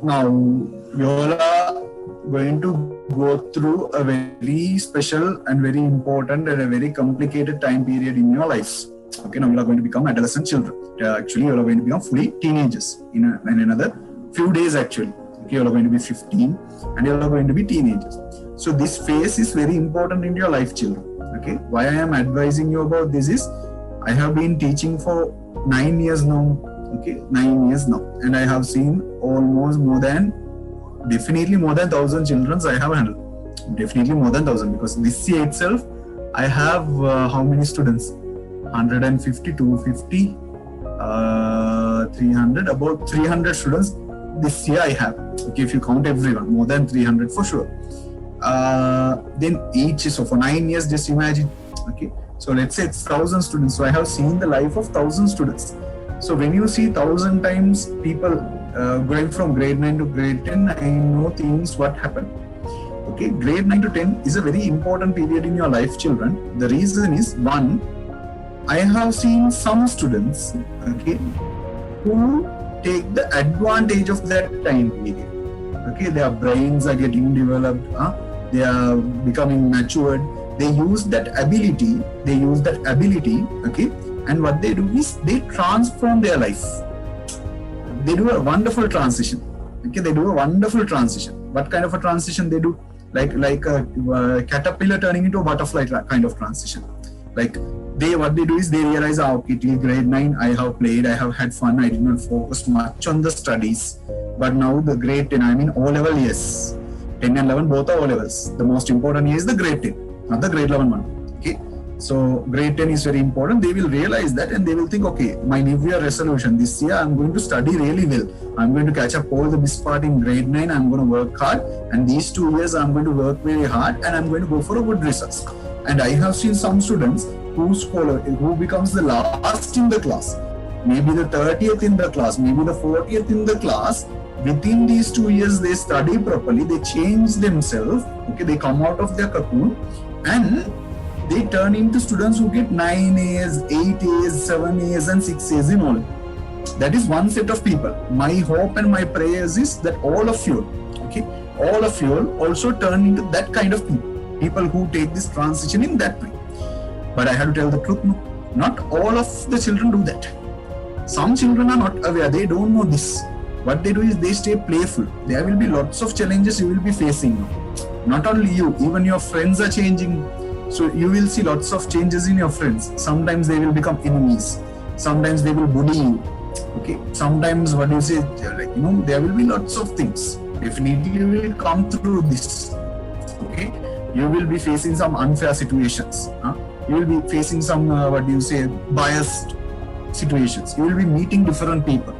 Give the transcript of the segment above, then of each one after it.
Now, you all are going to go through a very special and very important and a very complicated time period in your lives. Okay, now you are going to become adolescent children. Actually, you are going to become fully teenagers in another few days. Actually, okay, you are going to be 15 and you are going to be teenagers. So this phase is very important in your life, children. Okay, why I am advising you about this is I have been teaching for 9 years now. Okay, 9 years now, and I have seen almost definitely more than 1,000 children I have handled. Definitely more than 1,000, because this year itself I have how many students? 150, 250, 300, about 300 students this year I have. Okay, if you count everyone, more than 300 for sure. Then so for 9 years, just imagine. Okay, so let's say it's 1,000 students. So I have seen the life of 1,000 students. So when you see 1,000 times people going from grade 9 to grade 10, I know things what happened. Okay, grade 9 to 10 is a very important period in your life, children. The reason is, one, I have seen some students, okay, who take the advantage of that time period. Okay, their brains are getting developed, they are becoming matured. They use that ability, okay, and what they do is they transform their life. They do a wonderful transition. Okay, they do a wonderful transition. What kind of a transition they do? Like a caterpillar turning into a butterfly kind of transition. Like what they do is they realize, okay, till grade 9 I have played, I have had fun, I did not focus much on the studies. But now the grade 10, I mean O level, yes. 10 and 11 both are O levels. The most important here is the grade 10, not the grade 11 one. Okay. So grade 10 is very important. They will realize that and they will think, okay, my New Year resolution this year, I'm going to study really well. I'm going to catch up all the best part in grade 9. I'm going to work hard. And these 2 years, I'm going to work very hard and I'm going to go for a good results. And I have seen some students who becomes the last in the class, maybe the 30th in the class, maybe the 40th in the class. Within these 2 years, they study properly, they change themselves, okay, they come out of their cocoon and they turn into students who get 9 A's, 8 A's, 7 A's and 6 A's in all. That is one set of people. My hope and my prayers is that all of you, okay, all of you also turn into that kind of people who take this transition in that way. But I have to tell the truth, no, not all of the children do that. Some children are not aware, they don't know this. What they do is they stay playful. There will be lots of challenges you will be facing now. Not only you, even your friends are changing. So you will see lots of changes in your friends. Sometimes they will become enemies. Sometimes they will bully you. Okay. Sometimes what you say, like, there will be lots of things. Definitely you will come through this. Okay. You will be facing some unfair situations. You will be facing some, biased situations. You will be meeting different people.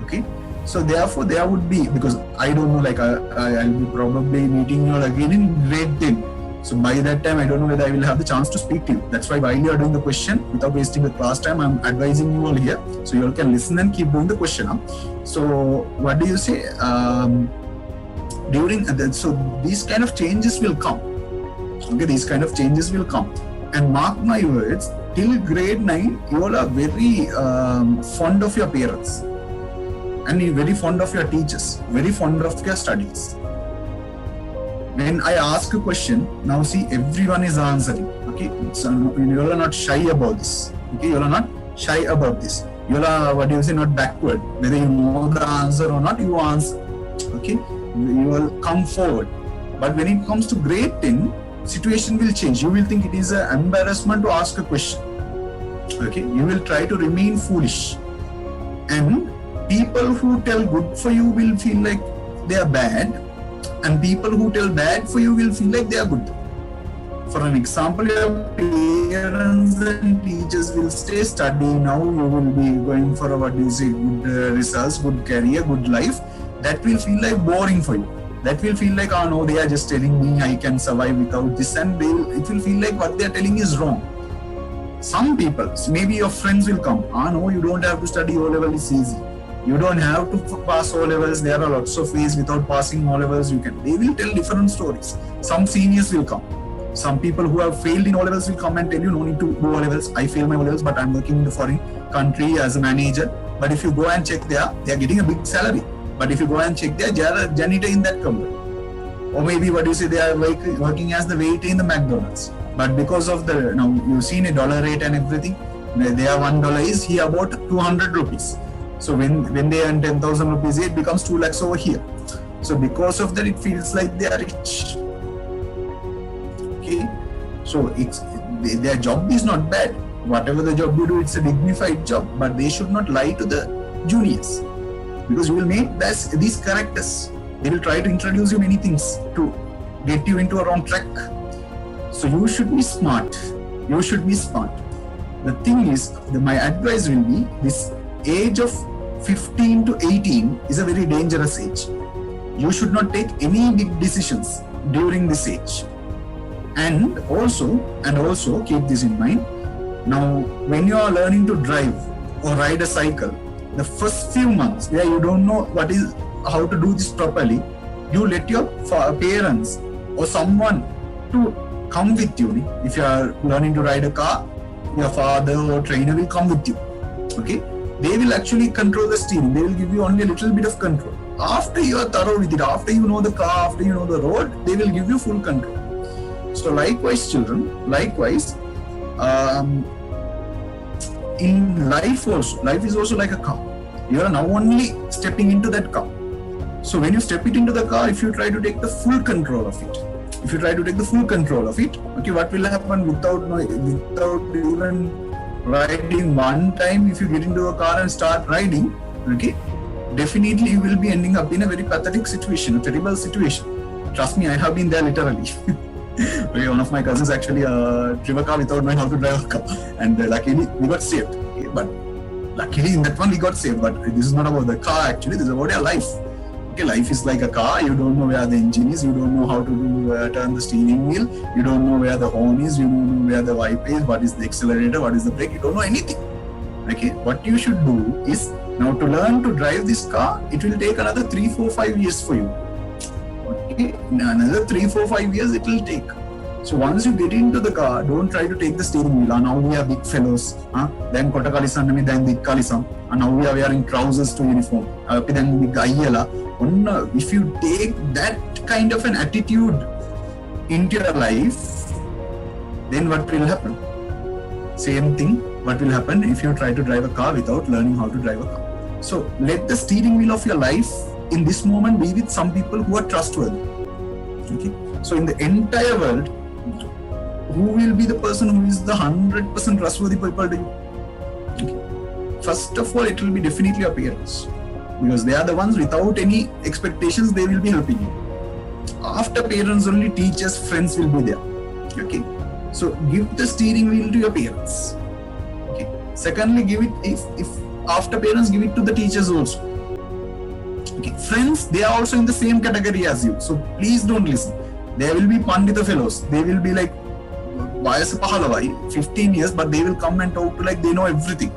Okay. So therefore there would be, because I don't know, like I'll be probably meeting you again in grade 10. So by that time, I don't know whether I will have the chance to speak to you. That's why while you are doing the question, without wasting the class time, I'm advising you all here. So you all can listen and keep doing the question. So what do you say? So these kind of changes will come. Okay, these kind of changes will come. And mark my words, till grade 9, you all are very fond of your parents. And you're very fond of your teachers, very fond of your studies. When I ask a question, now see, everyone is answering. Okay, so you all are not shy about this. Okay, you all are not shy about this. You all are, not backward. Whether you know the answer or not, you answer. Okay, you will come forward. But when it comes to grade 10, situation will change. You will think it is an embarrassment to ask a question. Okay, you will try to remain foolish. And people who tell good for you will feel like they are bad, and people who tell bad for you will feel like they are good. For an example, your parents and teachers will say, study now, you will be going for good results, good career, good life. That will feel like boring for you. That will feel like, oh no, they are just telling me I can survive without this, and it will feel like what they are telling is wrong. Some people, maybe your friends will come, no, you don't have to study O level, it's easy. You don't have to pass O levels. There are lots of ways without passing O levels. They will tell different stories. Some seniors will come. Some people who have failed in O levels will come and tell you, no need to do O levels. I failed my O levels, but I'm working in the foreign country as a manager. But if you go and check there, they are getting a big salary. But if you go and check, they are a janitor in that company. Or maybe what you say, they are working as the waiter in the McDonald's. But because of the, now you've seen a dollar rate and everything, their $1 is here about 200 rupees. So when they earn 10,000 rupees, it becomes 2 lakhs over here. So because of that, it feels like they are rich. Okay, so their job is not bad. Whatever the job you do, it's a dignified job. But they should not lie to the juniors, because you will make these characters. They will try to introduce you many things to get you into a wrong track. So you should be smart. You should be smart. The thing is, my advice will be, this age of 15 to 18 is a very dangerous age. You should not take any big decisions during this age. And also keep this in mind. Now, when you are learning to drive or ride a cycle, the first few months where you don't know how to do this properly, you let your parents or someone to come with you. If you are learning to ride a car, your father or trainer will come with you. Okay, they will actually control the steering. They will give you only a little bit of control. After you are thorough with it, after you know the car, after you know the road, they will give you full control. So likewise, children, in life also, life is also like a car. You are now only stepping into that car. So when you step it into the car, if you try to take the full control of it, okay, what will happen without even riding one time? If you get into a car and start riding, okay, definitely you will be ending up in a very pathetic situation, a terrible situation. Trust me, I have been there literally. Okay, one of my cousins actually drove a car without knowing how to drive a car, and luckily we got saved. Okay, but luckily in that one we got saved. But this is not about the car actually, this is about your life. Okay, life is like a car. You don't know where the engine is, you don't know how to turn the steering wheel, you don't know where the horn is, you don't know where the wiper is, what is the accelerator, what is the brake, you don't know anything. Okay, what you should do is, now to learn to drive this car, it will take another 3, 4, 5 years for you. Okay, another 3, 4, 5 years it will take. So once you get into the car, don't try to take the steering wheel. Now we are big fellows. Then kota kalisan, then dik kalisam. And now we are wearing trousers to uniform. Then big ayala. If you take that kind of an attitude into your life, then what will happen? Same thing. What will happen if you try to drive a car without learning how to drive a car? So let the steering wheel of your life in this moment be with some people who are trustworthy. Okay. So in the entire world, who will be the person who is the 100% trustworthy people to you? Okay. First of all, it will be definitely your parents, because they are the ones without any expectations, they will be helping you. After parents, only teachers, friends will be there. Okay. So give the steering wheel to your parents. Okay. Secondly, give it, if after parents, give it to the teachers also. Okay. Friends, they are also in the same category as you. So please don't listen. There will be Pandita fellows. They will be like 15 years, but they will come and talk to like they know everything.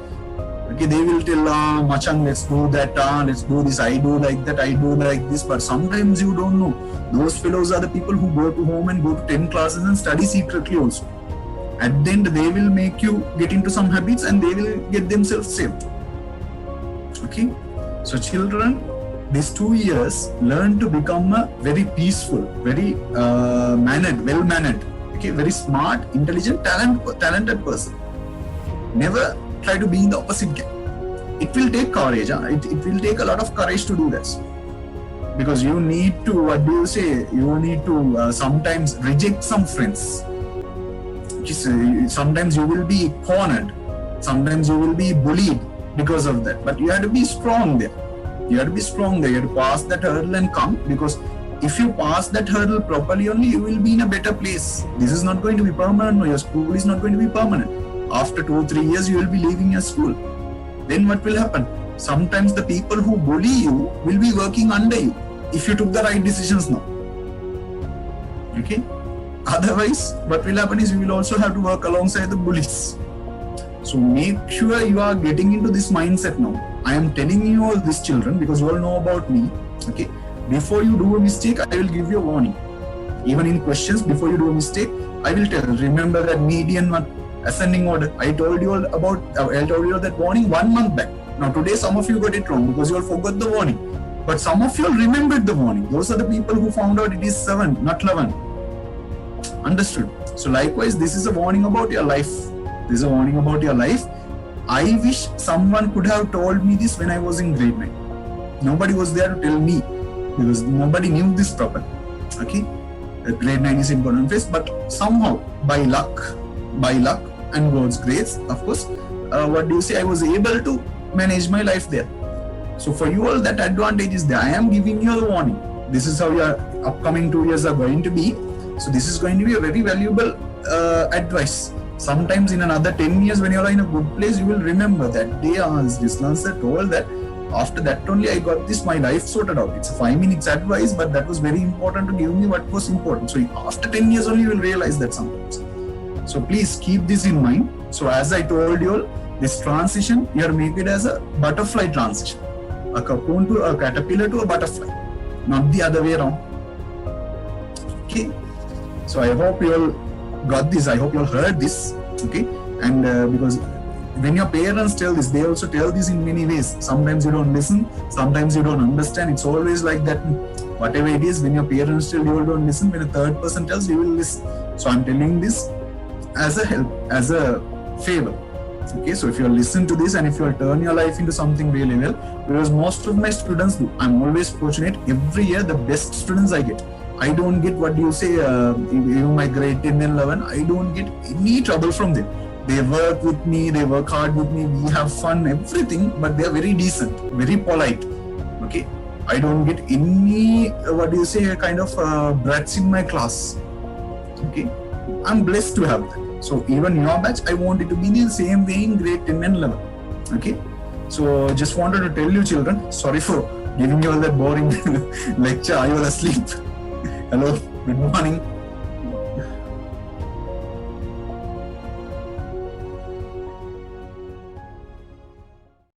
Okay, they will tell, Machan, let's do that, let's do this, I do like that, I do like this, but sometimes you don't know. Those fellows are the people who go to home and go to 10 classes and study secretly also. At the end, they will make you get into some habits and they will get themselves saved. Okay, so children, these 2 years, learn to become a very peaceful, very well-mannered, okay, very smart, intelligent, talented person. Never try to be in the opposite camp. It will take courage. It will take a lot of courage to do this. Because you need to, you need to sometimes reject some friends. Sometimes you will be cornered. Sometimes you will be bullied because of that. But you have to be strong there. You have to pass that hurdle and come, because if you pass that hurdle properly only, you will be in a better place. This is not going to be permanent. No, your school is not going to be permanent. After 2 or 3 years, you will be leaving your school. Then what will happen? Sometimes the people who bully you will be working under you if you took the right decisions now. Okay? Otherwise, what will happen is you will also have to work alongside the bullies. So make sure you are getting into this mindset now. I am telling you all this, children, because you all know about me. Okay? Before you do a mistake, I will give you a warning. Even in questions, before you do a mistake, I will tell. Remember that median one, ascending order. I told you all that warning 1 month back. Now today, some of you got it wrong because you all forgot the warning. But some of you all remembered the warning. Those are the people who found out it is 7, not 11. Understood? So likewise, this is a warning about your life. This is a warning about your life. I wish someone could have told me this when I was in grade 9. Nobody was there to tell me because nobody knew this properly. Okay? Grade 9 is important phase, but somehow by luck and God's grace, of course, I was able to manage my life there. So for you all, that advantage is there. I am giving you a warning. This is how your upcoming 2 years are going to be. So this is going to be a very valuable advice. Sometimes in another 10 years, when you are in a good place, you will remember that day as Dislancer told that after that only I got this, my life sorted out. It's a 5 minutes advice, but that was very important to give me what was important. So after 10 years only, you will realize that sometimes. So please keep this in mind. So as I told you all, this transition, you are make it as a butterfly transition. A cocoon to a caterpillar to a butterfly, not the other way around. Okay. So I hope you all got this. I hope you all heard this. Okay. And because when your parents tell this, they also tell this in many ways. Sometimes you don't listen, sometimes you don't understand. It's always like that. Whatever it is, when your parents tell, you don't listen. When a third person tells, you will listen. So I'm telling this as a help, as a favor. Okay, so if you listen to this and if you turn your life into something really well, because most of my students do. I'm always fortunate. Every year, the best students I get. I don't get what you say, even my grade 10 and 11, I don't get any trouble from them. They work with me, they work hard with me, we have fun, everything, but they are very decent, very polite. Okay, I don't get any, kind of brats in my class. Okay, I'm blessed to have that. So even your batch, I want it to be the same way in grade 10 and 11. Okay, so just wanted to tell you children, sorry for giving you all that boring lecture. Are you all asleep? Hello, good morning.